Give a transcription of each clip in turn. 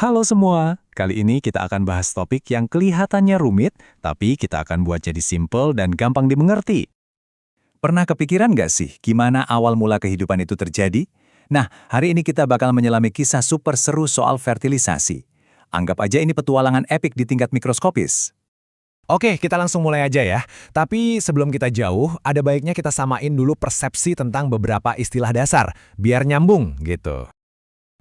Halo semua, kali ini kita akan bahas topik yang kelihatannya rumit, tapi kita akan buat jadi simple dan gampang dimengerti. Pernah kepikiran nggak sih gimana awal mula kehidupan itu terjadi? Nah, hari ini kita bakal menyelami kisah super seru soal fertilisasi. Anggap aja ini petualangan epik di tingkat mikroskopis. Oke, kita langsung mulai aja ya. Tapi sebelum kita jauh, ada baiknya kita samain dulu persepsi tentang beberapa istilah dasar, biar nyambung gitu.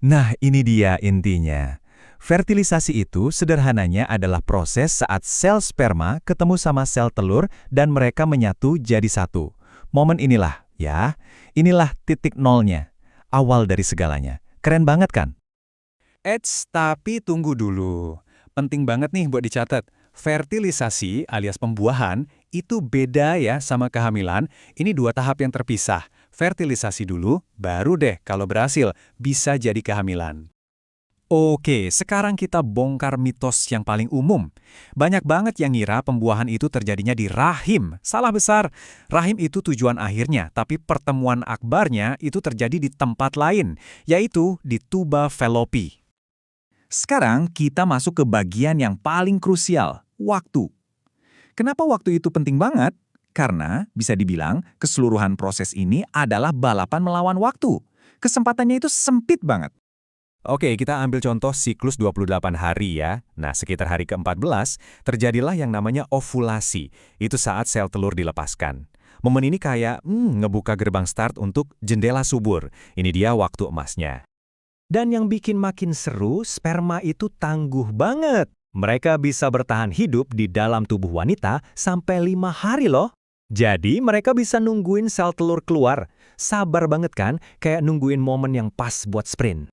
Nah, ini dia intinya. Fertilisasi itu sederhananya adalah proses saat sel sperma ketemu sama sel telur dan mereka menyatu jadi satu. Momen inilah, inilah titik nolnya. Awal dari segalanya. Keren banget kan? Tapi tunggu dulu. Penting banget nih buat dicatat. Fertilisasi alias pembuahan itu beda ya sama kehamilan. Ini dua tahap yang terpisah. Fertilisasi dulu, baru deh kalau berhasil bisa jadi kehamilan. Oke, sekarang kita bongkar mitos yang paling umum. Banyak banget yang ngira pembuahan itu terjadinya di rahim. Salah besar. Rahim itu tujuan akhirnya, tapi pertemuan akbarnya itu terjadi di tempat lain, yaitu di tuba Fallopi. Sekarang kita masuk ke bagian yang paling krusial, waktu. Kenapa waktu itu penting banget? Karena bisa dibilang keseluruhan proses ini adalah balapan melawan waktu. Kesempatannya itu sempit banget. Oke, kita ambil contoh siklus 28 hari ya. Nah, sekitar hari ke-14, terjadilah yang namanya ovulasi. Itu saat sel telur dilepaskan. Momen ini kayak ngebuka gerbang start untuk jendela subur. Ini dia waktu emasnya. Dan yang bikin makin seru, sperma itu tangguh banget. Mereka bisa bertahan hidup di dalam tubuh wanita sampai 5 hari loh. Jadi mereka bisa nungguin sel telur keluar. Sabar banget kan, kayak nungguin momen yang pas buat sprint.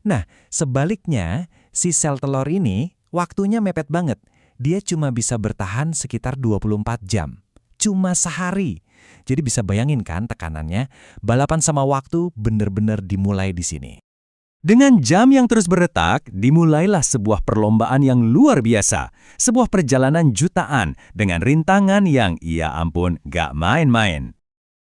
Nah, sebaliknya, si sel telur ini waktunya mepet banget. Dia cuma bisa bertahan sekitar 24 jam. Cuma sehari. Jadi bisa bayangin kan tekanannya, balapan sama waktu bener-bener dimulai di sini. Dengan jam yang terus berdetak, dimulailah sebuah perlombaan yang luar biasa. Sebuah perjalanan jutaan dengan rintangan yang, ya ampun, gak main-main.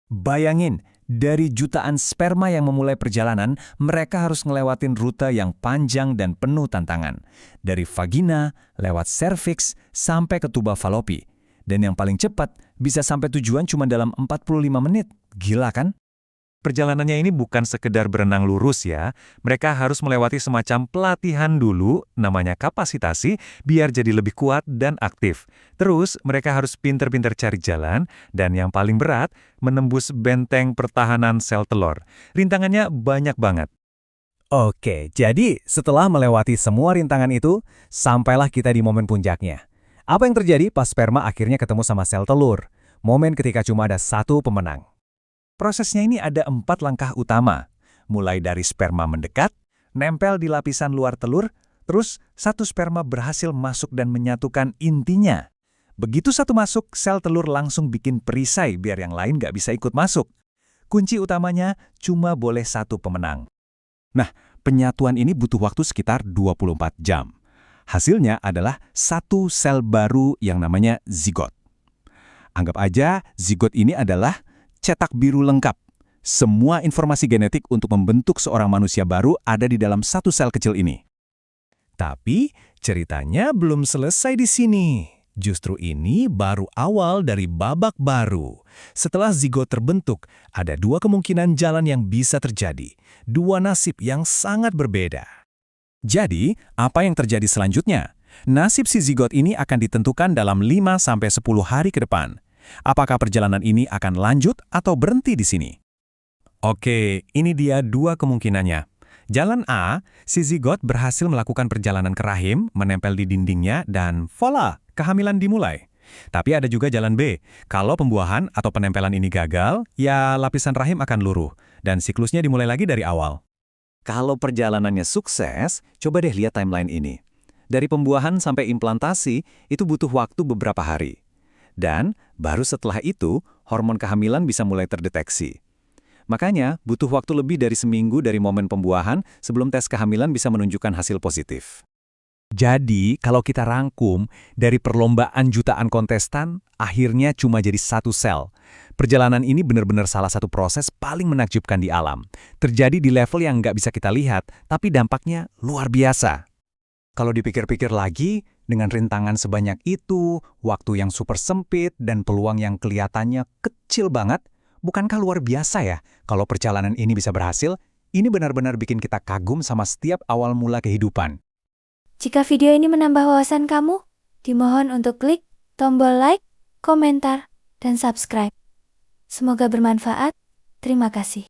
Bayangin, dari jutaan sperma yang memulai perjalanan, mereka harus ngelewatin rute yang panjang dan penuh tantangan. Dari vagina, lewat serviks, sampai ke tuba Fallopi. Dan yang paling cepat, bisa sampai tujuan cuma dalam 45 menit. Gila kan? Perjalanannya ini bukan sekedar berenang lurus ya. Mereka harus melewati semacam pelatihan dulu, namanya kapasitasi, biar jadi lebih kuat dan aktif. Terus, mereka harus pinter-pinter cari jalan, dan yang paling berat, menembus benteng pertahanan sel telur. Rintangannya banyak banget. Oke, jadi setelah melewati semua rintangan itu, sampailah kita di momen puncaknya. Apa yang terjadi pas sperma akhirnya ketemu sama sel telur? Momen ketika cuma ada satu pemenang. Prosesnya ini ada 4 langkah utama. Mulai dari sperma mendekat, nempel di lapisan luar telur, terus satu sperma berhasil masuk dan menyatukan intinya. Begitu satu masuk, sel telur langsung bikin perisai biar yang lain nggak bisa ikut masuk. Kunci utamanya cuma boleh satu pemenang. Nah, penyatuan ini butuh waktu sekitar 24 jam. Hasilnya adalah satu sel baru yang namanya zigot. Anggap aja zigot ini adalah cetak biru lengkap. Semua informasi genetik untuk membentuk seorang manusia baru ada di dalam satu sel kecil ini. Tapi ceritanya belum selesai di sini. Justru ini baru awal dari babak baru. Setelah zigot terbentuk, ada 2 kemungkinan jalan yang bisa terjadi. 2 nasib yang sangat berbeda. Jadi, apa yang terjadi selanjutnya? Nasib si zigot ini akan ditentukan dalam 5-10 hari ke depan. Apakah perjalanan ini akan lanjut atau berhenti di sini? Oke, ini dia 2 kemungkinannya. Jalan A, si zigot berhasil melakukan perjalanan ke rahim, menempel di dindingnya, dan voila, kehamilan dimulai. Tapi ada juga jalan B. Kalau pembuahan atau penempelan ini gagal, ya lapisan rahim akan luruh, dan siklusnya dimulai lagi dari awal. Kalau perjalanannya sukses, coba deh lihat timeline ini. Dari pembuahan sampai implantasi, itu butuh waktu beberapa hari. Dan baru setelah itu, hormon kehamilan bisa mulai terdeteksi. Makanya, butuh waktu lebih dari seminggu dari momen pembuahan sebelum tes kehamilan bisa menunjukkan hasil positif. Jadi, kalau kita rangkum, dari perlombaan jutaan kontestan, akhirnya cuma jadi satu sel. Perjalanan ini benar-benar salah satu proses paling menakjubkan di alam. Terjadi di level yang nggak bisa kita lihat, tapi dampaknya luar biasa. Kalau dipikir-pikir lagi, dengan rintangan sebanyak itu, waktu yang super sempit, dan peluang yang kelihatannya kecil banget, bukankah luar biasa ya kalau perjalanan ini bisa berhasil? Ini benar-benar bikin kita kagum sama setiap awal mula kehidupan. Jika video ini menambah wawasan kamu, dimohon untuk klik tombol like, komentar, dan subscribe. Semoga bermanfaat. Terima kasih.